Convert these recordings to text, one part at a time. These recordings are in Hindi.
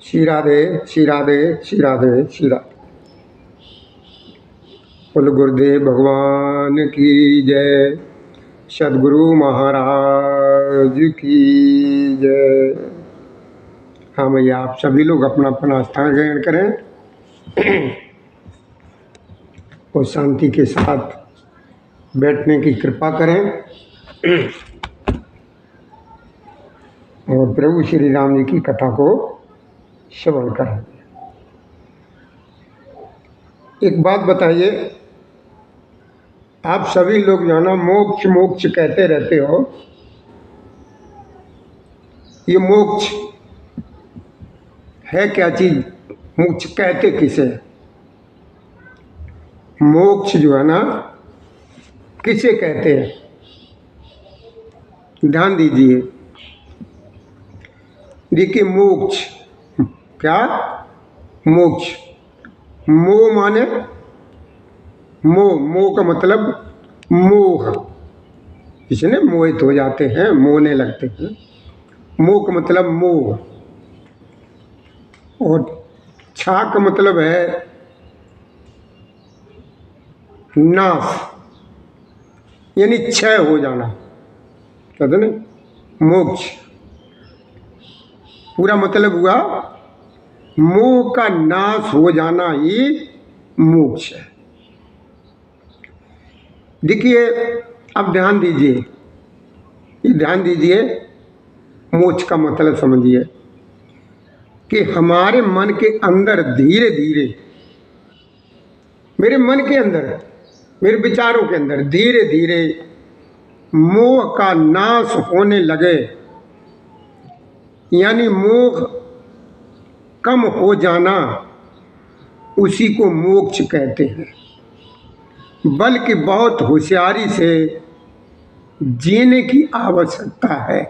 श्री राधे श्री राधे श्री राधे श्री राधे। कुल गुरुदेव भगवान की जय, सदगुरु महाराज की जय। हाँ भैया, आप सभी लोग अपना अपना स्थान ग्रहण करें और शांति के साथ बैठने की कृपा करें और प्रभु श्री राम जी की कथा को श्रवण करें। एक बात बताइए, आप सभी लोग जो है ना मोक्ष मोक्ष कहते रहते हो, ये मोक्ष है क्या चीज? मोक्ष कहते किसे? मोक्ष जो है ना किसे कहते हैं? ध्यान दीजिए। देखिए, मोक्ष क्या? मोक्ष, मोह माने मोह, मोह का मतलब मोह, इसने मोहित हो जाते हैं, मोहने लगते हैं। मोह का मतलब मोह, और छा का मतलब है नाश, यानी क्षय हो जाना, कहते ना मोक्ष। पूरा मतलब हुआ मोह का नाश हो जाना ही मोक्ष है। देखिए, अब ध्यान दीजिए, ये ध्यान दीजिए, मोक्ष का मतलब समझिए कि हमारे मन के अंदर धीरे धीरे, मेरे मन के अंदर, मेरे विचारों के अंदर धीरे धीरे मोह का नाश होने लगे, यानी मोह कम हो जाना, उसी को मोक्ष कहते हैं। बल्कि बहुत होशियारी से जीने की आवश्यकता है,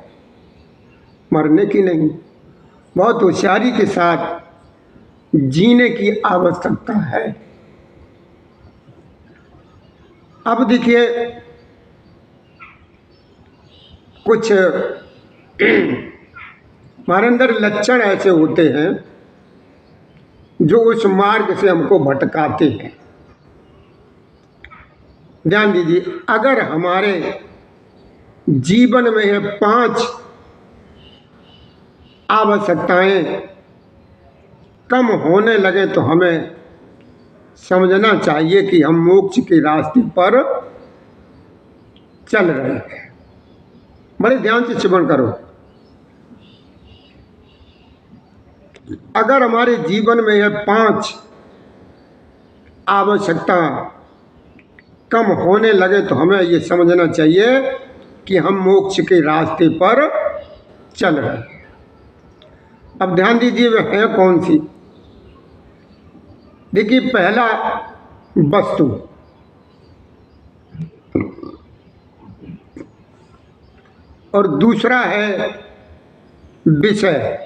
मरने की नहीं। बहुत होशियारी के साथ जीने की आवश्यकता है। अब देखिए, कुछ हमारे अंदर लक्षण ऐसे होते हैं जो उस मार्ग से हमको भटकाते हैं। ध्यान दीजिए, अगर हमारे जीवन में ये 5 आवश्यकताएं कम होने लगे तो हमें समझना चाहिए कि हम मोक्ष के रास्ते पर चल रहे हैं। बड़े ध्यान से श्रवण करो। अगर हमारे जीवन में यह 5 आवश्यकता कम होने लगे तो हमें ये समझना चाहिए कि हम मोक्ष के रास्ते पर चल रहे हैं। अब ध्यान दीजिए, वे है कौन सी? देखिए, पहला वस्तु, और दूसरा है विषय,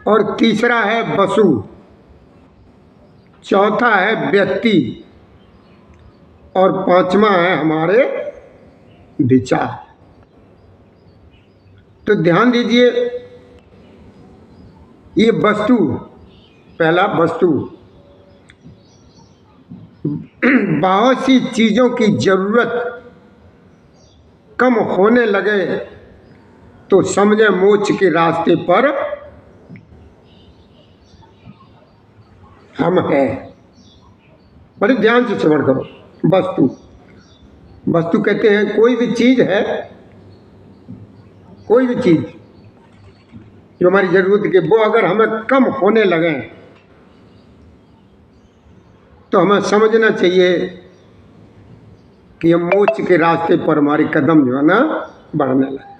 और तीसरा है वसु, चौथा है व्यक्ति, और 5वां है हमारे विचार। तो ध्यान दीजिए, ये वस्तु, पहला वस्तु, बहुत सी चीज़ों की जरूरत कम होने लगे तो समझे मोक्ष के रास्ते पर हम हैं। बड़े ध्यान से श्रवण करो। वस्तु, वस्तु कहते हैं कोई भी चीज़ है, कोई भी चीज़ जो हमारी जरूरत के, वो अगर हमें कम होने लगे तो हमें समझना चाहिए कि हम मोक्ष के रास्ते पर हमारे कदम जो है ना बढ़ने लगे।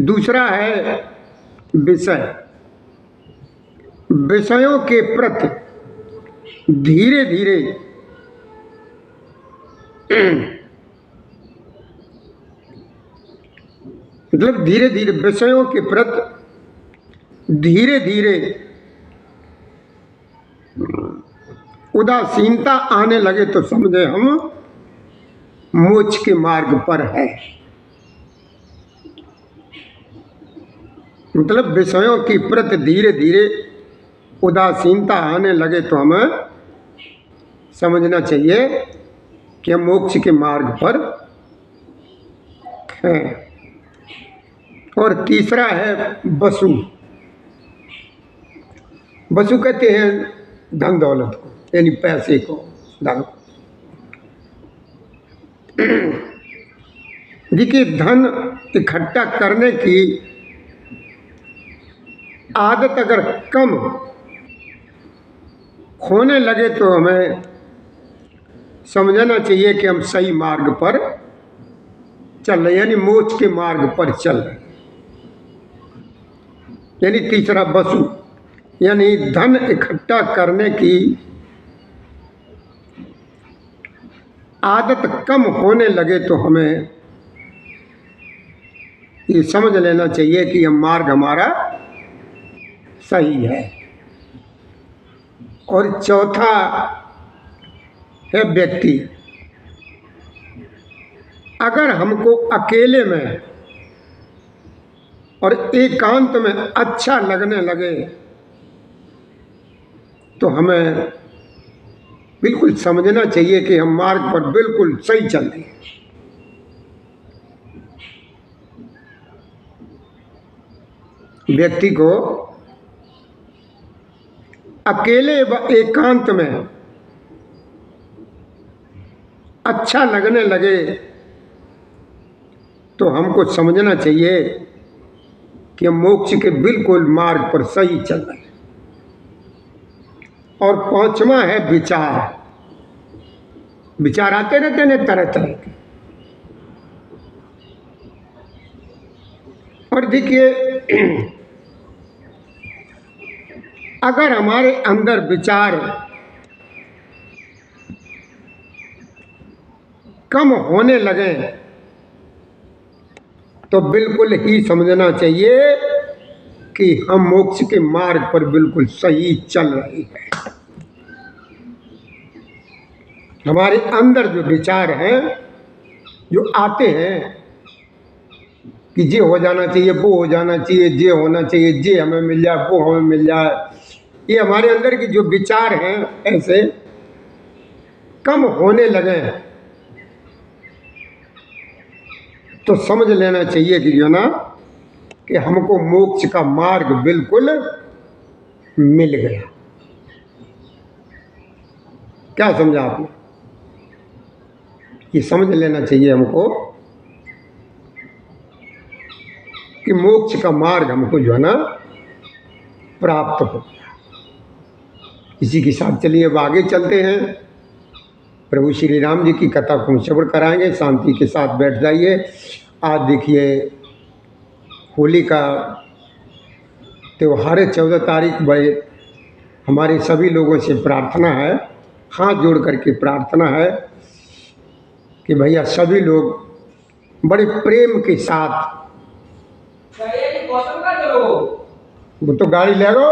दूसरा है विषय। विषयों के प्रति धीरे धीरे मतलब धीरे धीरे विषयों के प्रति धीरे धीरे उदासीनता आने लगे तो समझे हम मोक्ष के मार्ग पर है। मतलब विषयों की प्रति धीरे धीरे उदासीनता आने लगे तो हमें समझना चाहिए कि हम मोक्ष के मार्ग पर हैं। और तीसरा है वसु। वसु कहते हैं धन दौलत को, यानी पैसे को, धन। देखिए, धन इकट्ठा करने की आदत अगर कम होने लगे तो हमें समझना चाहिए कि हम सही मार्ग पर चल रहे, यानी मोक्ष के मार्ग पर चल रहे। यानी तीसरा वसु, यानी धन इकट्ठा करने की आदत कम होने लगे तो हमें ये समझ लेना चाहिए कि यह मार्ग हमारा सही है। और चौथा है व्यक्ति। अगर हमको अकेले में और एकांत में अच्छा लगने लगे तो हमें बिल्कुल समझना चाहिए कि हम मार्ग पर बिल्कुल सही चल रहे हैं। व्यक्ति को अकेले व एकांत में अच्छा लगने लगे तो हमको समझना चाहिए कि हम मोक्ष के बिल्कुल मार्ग पर सही चल रहे हैं। और पांचवा है विचार। विचार आते रहते हैं तरह तरह के। और देखिए, अगर हमारे अंदर विचार कम होने लगे तो बिल्कुल ही समझना चाहिए कि हम मोक्ष के मार्ग पर बिल्कुल सही चल रहे हैं। हमारे अंदर जो विचार हैं, जो आते हैं कि ये हो जाना चाहिए, वो हो जाना चाहिए, ये होना चाहिए, ये हमें मिल जाए, वो हमें मिल जाए, ये हमारे अंदर की जो विचार हैं ऐसे कम होने लगे तो समझ लेना चाहिए कि जो ना कि हमको मोक्ष का मार्ग बिल्कुल मिल गया। क्या समझा आपने? ये समझ लेना चाहिए हमको कि मोक्ष का मार्ग हमको जो है ना प्राप्त हो गया। इसी के साथ चलिए अब आगे चलते हैं। प्रभु श्री राम जी की कथा को श्रवण कराएंगे। शांति के साथ बैठ जाइए। आज देखिए होली का त्यौहार है, 14 तारीख। बड़े हमारे सभी लोगों से प्रार्थना है, हाथ जोड़ करके प्रार्थना है कि भैया सभी लोग बड़े प्रेम के साथ, वो तो गाड़ी ले गो,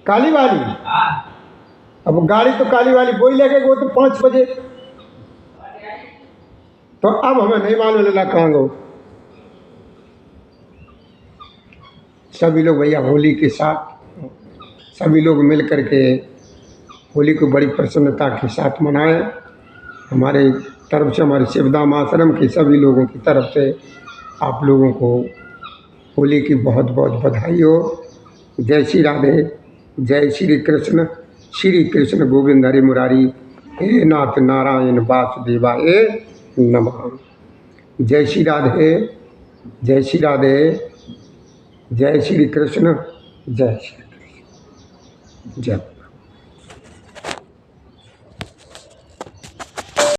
काली वाली। अब गाड़ी तो काली वाली वही लगेगा, वो तो 5 बजे। तो अब हमें नहीं मालूम लगा कहाँ गो। सभी लोग भैया होली के साथ सभी लोग मिल करके होली को बड़ी प्रसन्नता के साथ मनाएं। हमारे तरफ से, हमारे शिवधाम आश्रम के सभी लोगों की तरफ से आप लोगों को होली की बहुत बहुत बधाई हो। जय श्री राधे, जय श्री कृष्ण गोविंद हरि मुरारी, हे नाथ नारायण वासुदेवाय नमः। जय श्री राधे, जय श्री राधे, जय श्री कृष्ण, जय श्री कृष्ण, जय।